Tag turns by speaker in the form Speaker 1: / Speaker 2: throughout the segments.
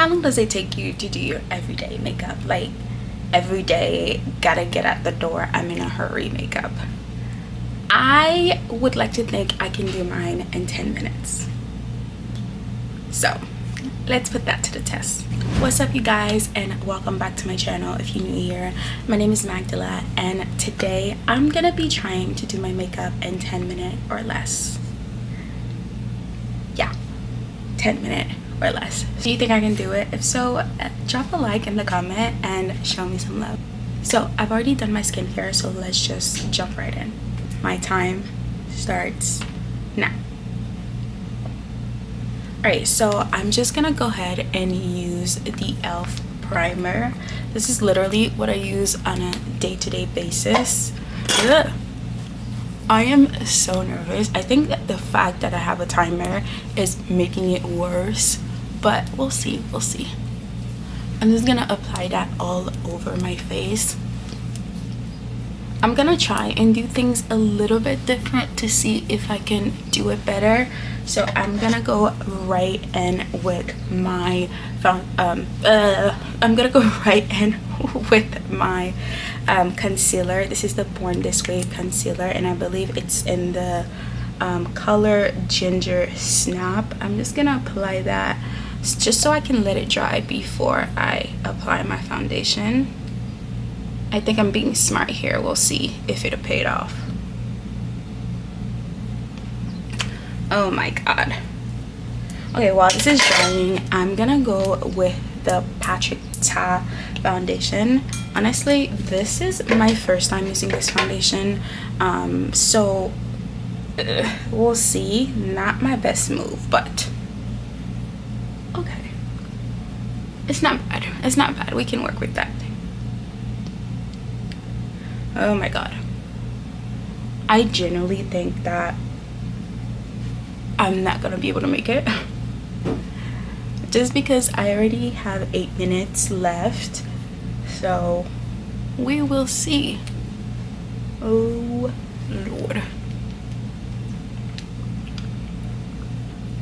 Speaker 1: how long does it take you to do your everyday makeup? Like every day, gotta get out the door, I'm in a hurry makeup. I would like to think I can do mine in 10 minutes. So let's put that to the test. What's up, you guys, and welcome back to my channel. If you're new here, my name is Magdala, and today I'm gonna be trying to do my makeup in 10 minutes or less. Yeah, 10 minutes or less. Do you think I can do it? If so, drop a like in the comment and show me some love. So I've already done my skincare, so let's just jump right in. My time starts now. Alright, so I'm just gonna go ahead and use the e.l.f. primer. This is literally what I use on a day-to-day basis. Ugh. I am so nervous. I think that the fact that I have a timer is making it worse, but we'll see. I'm just gonna apply that all over my face. I'm gonna try and do things a little bit different to see if I can do it better. So I'm gonna go right in with my concealer. This is the Born This Way concealer, and I believe it's in the color Ginger Snap. I'm just gonna apply that just so I can let it dry before I apply my foundation. I think I'm being smart here. We'll see if it'll pay off. Oh my god. Okay, while this is drying, I'm gonna go with the Patrick Ta foundation. Honestly, this is my first time using this foundation, so we'll see. Not my best move, but okay, it's not bad. It's not bad. We can work with that. Oh my god, I genuinely think that I'm not gonna be able to make it just because I already have 8 minutes left, so we will see. Oh lord.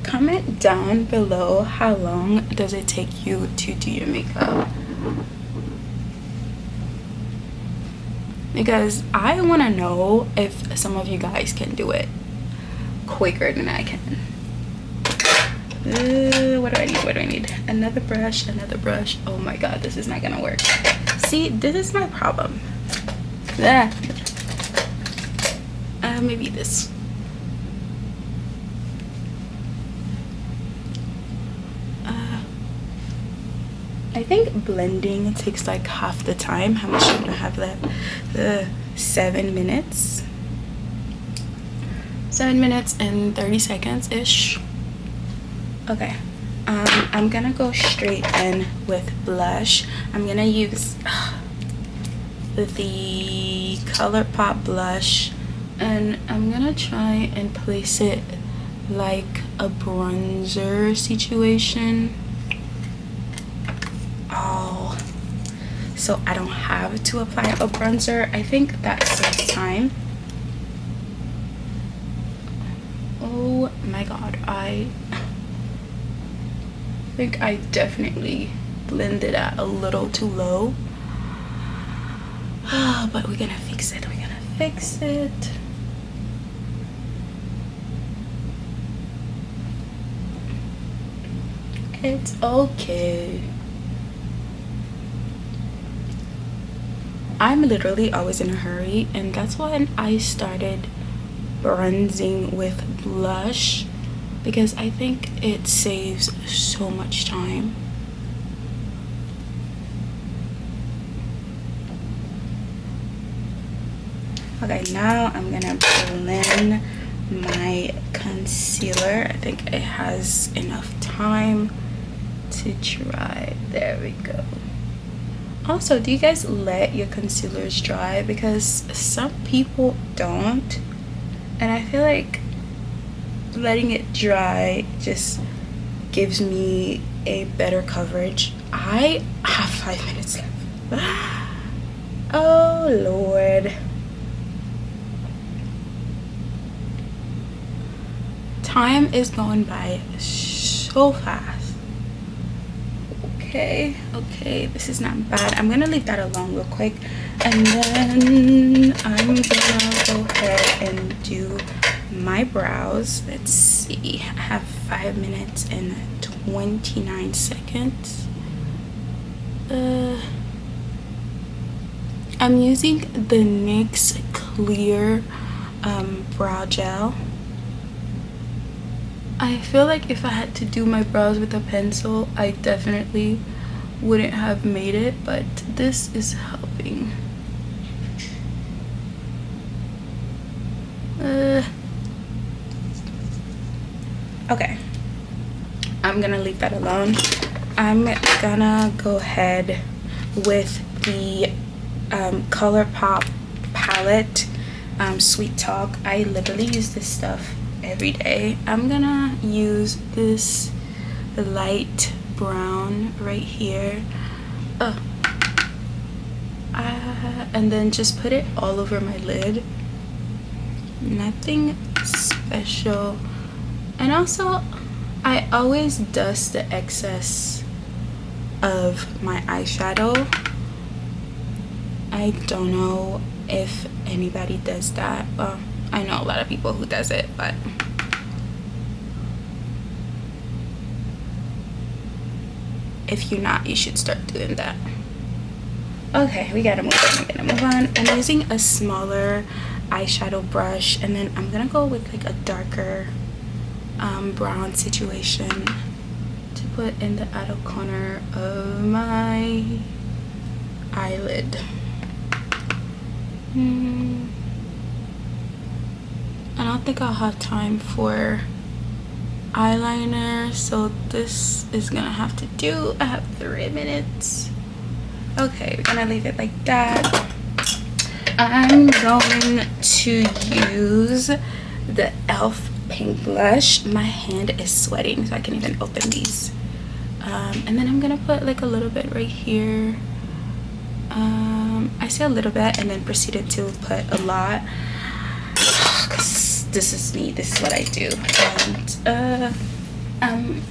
Speaker 1: Comment down below, how long does it take you to do your makeup? Because I want to know if some of you guys can do it quicker than I can. What do I need? Another brush. Oh my god, this is not gonna work. See, this is my problem. Maybe this. I think blending takes like half the time. How much should I have left? 7 minutes. 7 minutes and 30 seconds ish. Okay, I'm gonna go straight in with blush. I'm gonna use the ColourPop blush, and I'm gonna try and place it like a bronzer situation. Oh, so I don't have to apply a bronzer. I think that saves time. Oh my god, I think I definitely blended that a little too low. But we're gonna fix it. It's okay. I'm literally always in a hurry, and that's when I started bronzing with blush, because I think it saves so much time. Okay, now I'm gonna blend my concealer. I think it has enough time to dry. There we go. Also, do you guys let your concealers dry? Because some people don't, and I feel like letting it dry just gives me a better coverage. I have 5 minutes left. Oh lord. Time is going by so fast. Okay, this is not bad. I'm gonna leave that alone real quick, and then I'm gonna go ahead and do my brows. Let's see, I have 5 minutes and 29 seconds. I'm using the NYX clear brow gel. I feel like if I had to do my brows with a pencil, I definitely wouldn't have made it, but this is helping. Okay, I'm gonna leave that alone. I'm gonna go ahead with the ColourPop palette, Sweet Talk. I literally use this stuff every day. I'm gonna use this light brown right here, and then just put it all over my lid. Nothing special. And also, I always dust the excess of my eyeshadow. I don't know if anybody does that. Well, I know a lot of people who does it, but if you're not, you should start doing that. Okay, we gotta move on. I'm using a smaller eyeshadow brush, and then I'm gonna go with like a darker brown situation to put in the outer corner of my eyelid. I don't think I'll have time for eyeliner, so this is gonna have to do. I have 3 minutes. Okay, we're gonna leave it like that. I'm going to use the e.l.f. pink blush. My hand is sweating, so I can't even open these. And then I'm gonna put like a little bit right here. I say a little bit and then proceeded to put a lot, because this is me, this is what I do. And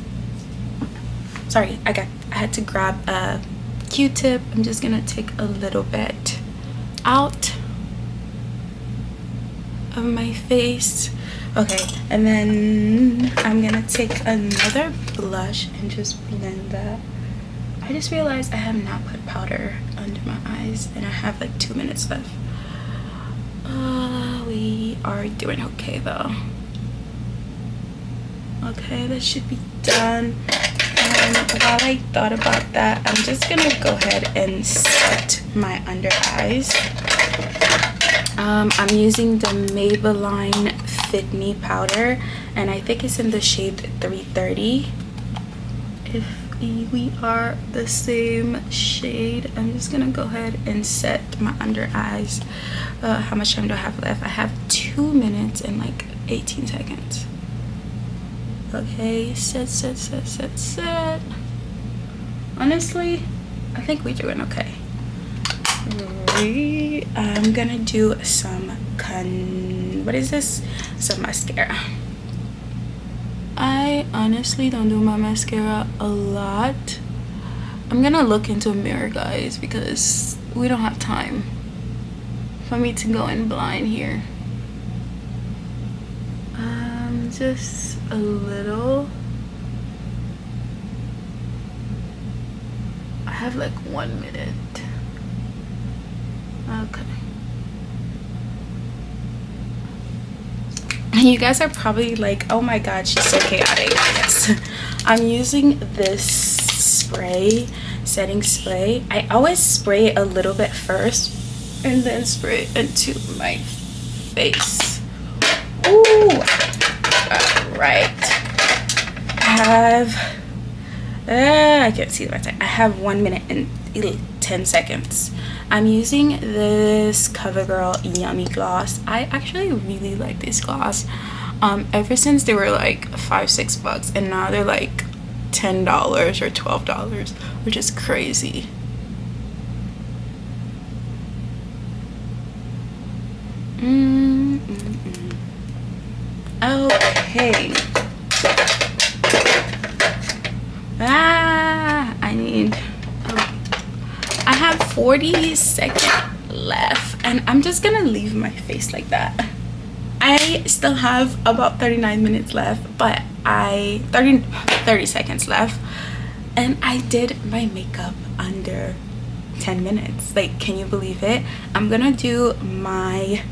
Speaker 1: sorry, I had to grab a Q-tip. I'm just gonna take a little bit out of my face. Okay, and then I'm gonna take another blush and just blend that. I just realized I have not put powder under my eyes, and I have like 2 minutes left. We are doing okay though. Okay, that should be done. And while I thought about that, I'm just gonna go ahead and set my under eyes. I'm using the Maybelline Fit Me powder, and I think it's in the shade 330. If we are the same shade, I'm just gonna go ahead and set my under eyes. How much time do I have left? I have 2 minutes and like 18 seconds. Okay, set. Honestly, I think we're doing okay. I'm gonna do some some mascara. I honestly don't do my mascara a lot. I'm gonna look into a mirror, guys, because we don't have time for me to go in blind here. Just a little. I have like 1 minute. Okay. You guys are probably like, oh my god, she's so chaotic. Yes. I'm using this spray, setting spray. I always spray a little bit first and then spray it into my face. Ooh. Alright. I can't see the right side. I have 1 minute and 10 seconds. I'm using this CoverGirl Yummy Gloss. I actually really like this gloss. Ever since they were like $5-6 bucks, and now they're like $10 or $12, which is crazy. Okay. I need mind. I have 40 seconds left and I'm just gonna leave my face like that. I still have about 39 minutes left, but 30 seconds left, and I did my makeup under 10 minutes. Like, can you believe it? I'm gonna do my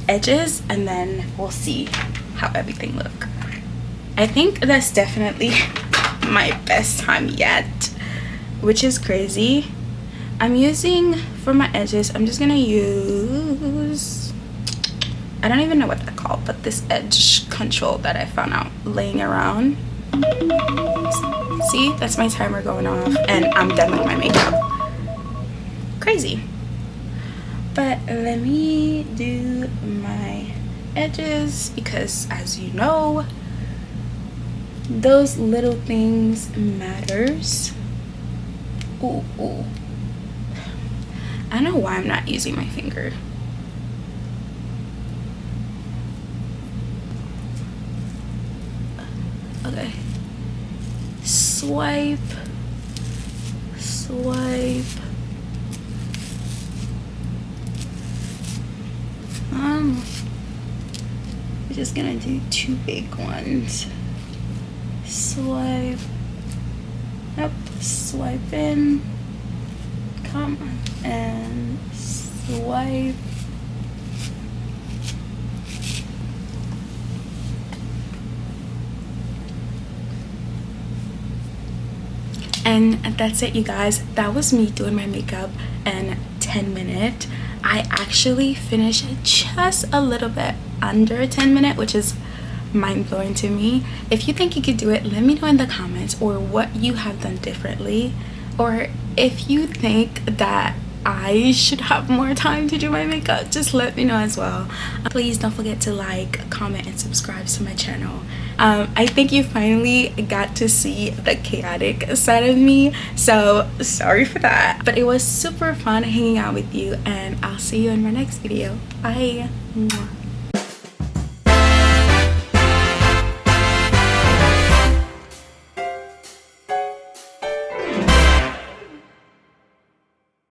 Speaker 1: edges and then we'll see how everything look. I think that's definitely my best time yet, which is crazy. I'm using, for my edges, I'm just gonna use, I don't even know what they're called, but this edge control that I found out laying around. See, that's my timer going off and I'm done with my makeup. Crazy. But let me do my edges because, as you know, those little things matters. Ooh, ooh. I don't know why I'm not using my finger. Okay. Swipe. Swipe. We're just gonna do 2 big ones. Swipe. Yep. Swipe in. Come on. And swipe. And that's it, you guys. That was me doing my makeup in 10 minutes. I actually finished just a little bit under 10 minutes, which is mind-blowing to me. If you think you could do it, let me know in the comments, or what you have done differently, or if you think that I should have more time to do my makeup, just let me know as well. Please don't forget to like, comment, and subscribe to my channel. I think you finally got to see the chaotic side of me, so sorry for that, but it was super fun hanging out with you, and I'll see you in my next video. Bye. Mwah.